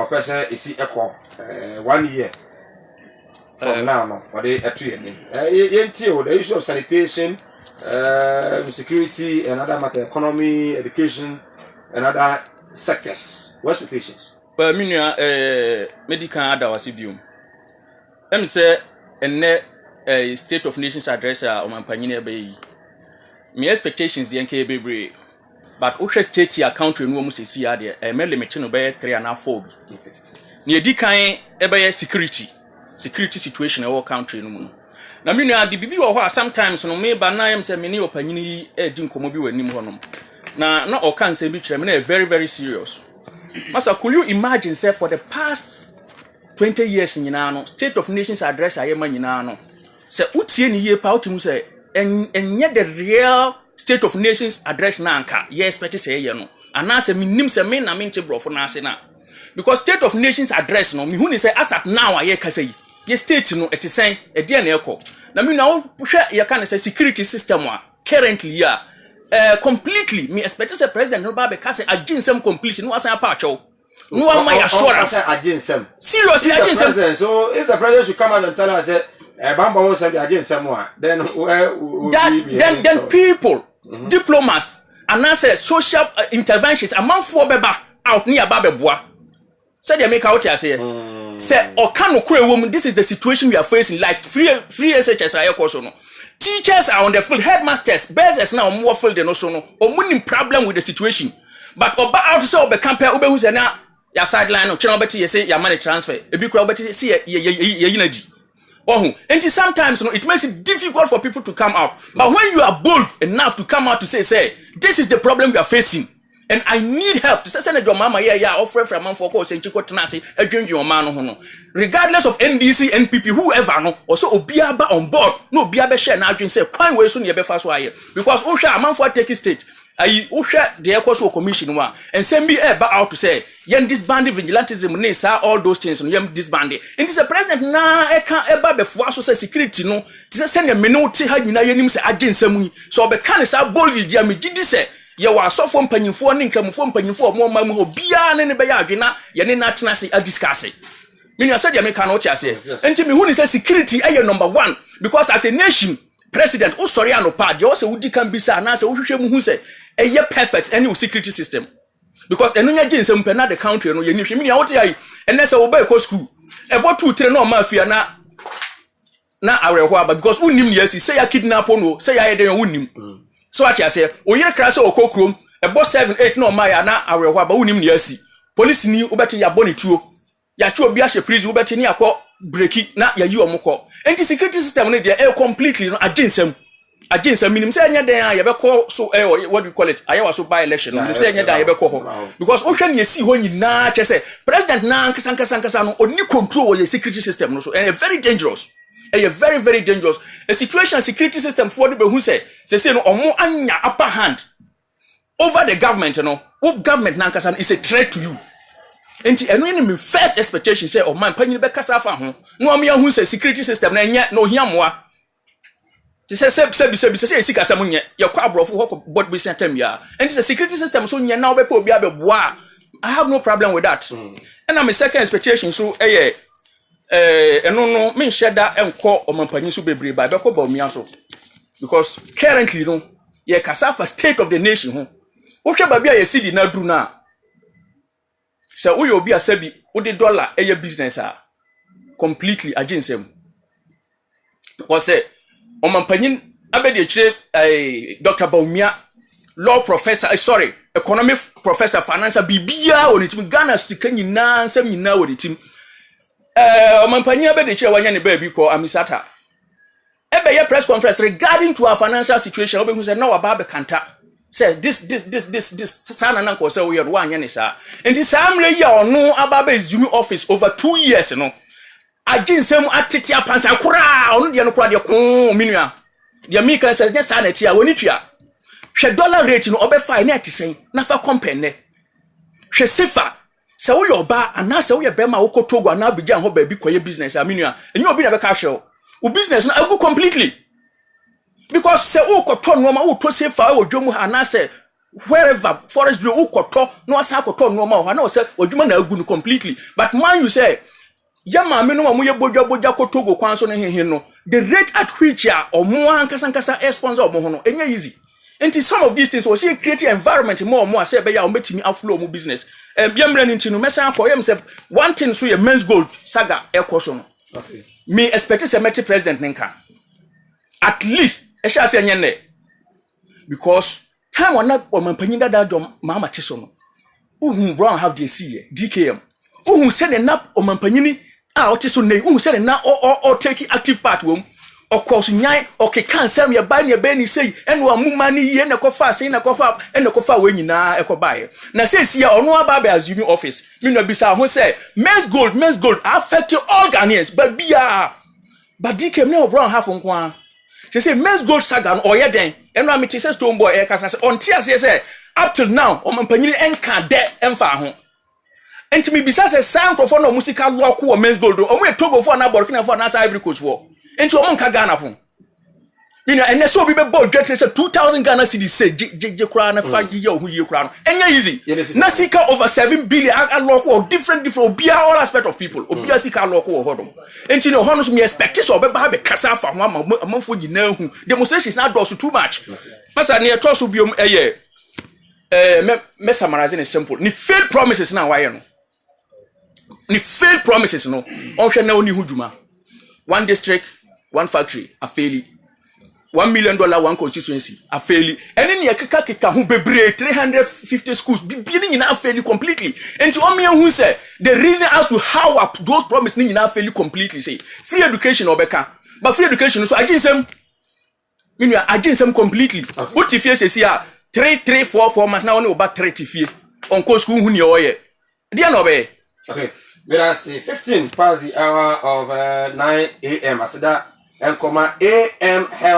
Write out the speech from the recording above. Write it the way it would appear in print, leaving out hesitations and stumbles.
person is echo 1 year from now no for the 2 years. The issue of sanitation, security, and other matter, economy, education, and other sectors. What expectations? But medical adawasibium. Let me say, a State of Nations address on my panyine bay. My expectations the NK baby. But Osha state your country no mu sesi ade e me limit no be 3 and 4 bi. Na edi kan e be security situation e wo country no mu. Na me nua de bibi wo ho sometimes no me ba na am se me ne opanyini e di nkomo bi wanim ho no. Na o kan se bi kire me na very very serious. Masa, could you imagine say for the past 20 years nyina no State of Nations address ayema nyina no say utie ni ye pa utim say enye the real State of Nations address na anka ye expect say ye no anase minim say me na mente brofo na ase na because State of Nations address no me hu ni say as at now aye kasa yi ye state no etisen e de na ekọ na me na wo hwe ye kan say security system a currently ya completely me expect say president no ba be kase aginsem completely no asan pa acho no am my assurance aginsem seriously aginsem. So if the president should come out and tell us say bamba won say aginsem then where then people diplomats and answer social interventions amanfo beba out near babeboa said they make out here say o kan okure wom this is the situation we are facing like free SHS ayekoso no teachers are on the field headmasters bears now more field no so no omunim problem with the situation but oba out say obe campaign obe hu say na ya sideline no chena obeti say ya money transfer ebi kura obeti say ye yinadi. Oh, and sometimes it makes it difficult for people to come out. But when you are bold enough to come out to say, this is the problem we are facing, and I need help. To say, your mama, offer from man for course and chiko tenasi, your man, regardless of NDC, NPP, whoever, no, also obiaba on board, no biabe share now and say, quite way soon you be fast wire because Osha a man for take state. I Osha the Ecoso Commission one and send me back out to say, yen disbanded vigilantism, nessa all those things, and yen disbanded. And this a president na eka eba before so security no, this send a minute had you names agency so be can sa boldly jammy did say. You are so from penny for an income from penny for more mamma who be an any bayagina, yen not nasi a discussing. Meaning I said, you make an ocha say, and to me, who is security, number one, because as a nation, president, oh sorry, I no part, you also would can be sa, and I say, who say, a year perfect any security system because enonya jinse mpena the country no yeni hwemi out here and let's obey ko school e bo 2-3 no mafia na areho aba because unim yes say ya kidnap no say ya den unim so what you say o yere kra say okokrom e bo 7-8 no ma ya na areho aba unim yes police ni obeti ya boni tuo ya chi obi a she prison obeti ni akọ breaki na ya yi omukọ anti security system no dey completely no aginsem minim say anya den ya be call so what do you call it ayawa so by election minim say anya den ya be call ho because o hwe ne si ho nyina che say president na nkasa no oni control your security system no so and very dangerous very very dangerous a situation security system for the be who say no omo anya upper hand over the government no what government na nkasa is a threat to you enti eno ni me first expectation say oh man panyi be kasa fa ho no am ya hu say security system na nya no hiamoa. Say sika samunye ya kwa brofo hoko board be sentem ya and the security system so nya na obepo obi abeboa I have no problem with that and my second expectation so eno no me sheda enko omampanyi so bebre ba be ko ba omia so because currently no ye kasa for state of the nation ho wo hwe ba bia ye cedi na duru na say wo ye obi asabi wo de dollar business completely aginsem what say Omampanyin abedi chire Dr. Baumia law professor economic professor financial bibia onitim Ghana sika nyina nsam nyina onitim Omampanyin abedi chire wanya ne ba bi ko Amisata ebe ye press conference regarding to our financial situation obi hu say na wa ba be kanta say this sana na ko say we yod wanya ne sa enti samle ye ono aba be zumi office over 2 years no aginsem atete apansa kura onu de no kura de ko minua de mika say nya sa na tia woni tua hwe dollar rate no obefa na atisen na fa compare ne hwe sifa se wo yoba ana se wo ye bema wo kotogo ana abija ho ba bi koye business aminua enye obi na be ka hwe wo business no agu completely because se wo koto no ma wo to sifa wo dwomu ana se wherever forest bureau ukoto no asa akoto no ma na o say odwuma na agu no completely but man you say yama me no mo ye bodwa kotogo kwan so no hehe no the rate at which ya omo ankasa sponsor omo ho no enya easy until some of these things we see create environment more say be ya o metimi aflow mu business yamra nti no mesa for himself one thing so ye men's gold saga ekoso no okay me expect say met president nka at least e sha say enye because time on that o mampanyin dada dom mama teso no uhun brown have the see DKM uhun say ne nap o mampanyin a o teso nei uhun say na o take active part wom of course nyai o ke kan sam ye ba ne be ni sei eno amuma ni ye na kofa sei na kofa eno kofa we nyina ekobae na sei sia ono aba be assuming office me no bisa ho say men's gold affect all Ghanaians but DKM na brown have nko they say men's gold saga no oye den eno amete say stone boy e kasa say on tia say up till now o mampanyin enka de emfa ho enti me bisa say sound for no musical lock o men's gold o mo Togo for na Burkina for na Ivory Coast for enti o mo nka Ghana fo you know and so be bold get say 2000 Ghana cedis say je kura na fa ye ohu ye kura no enya easy na sika over 7 billion lock o different obia all aspect of people obia sika lock o hodom enti no hono so me expect so be ba be kasa fa ho amafo gina hu demonstrations na do so too much pasa ne to so biom me summarize it simple ni failed promises na why no ni failed promises no on hwe na oni huduma one district one factory a failure $1 million one constituency a failure any ne keka hu bebre 350 schools bi ni na failure completely and to me who say the reason as to how up those promises ni na failure completely say free education obeka but free education so again some completely what if you say 3 4 months now only about 3 tifie on course school hu ni oye dia no be okay let us see 15 past the hour of 9 a.m. asida and AM health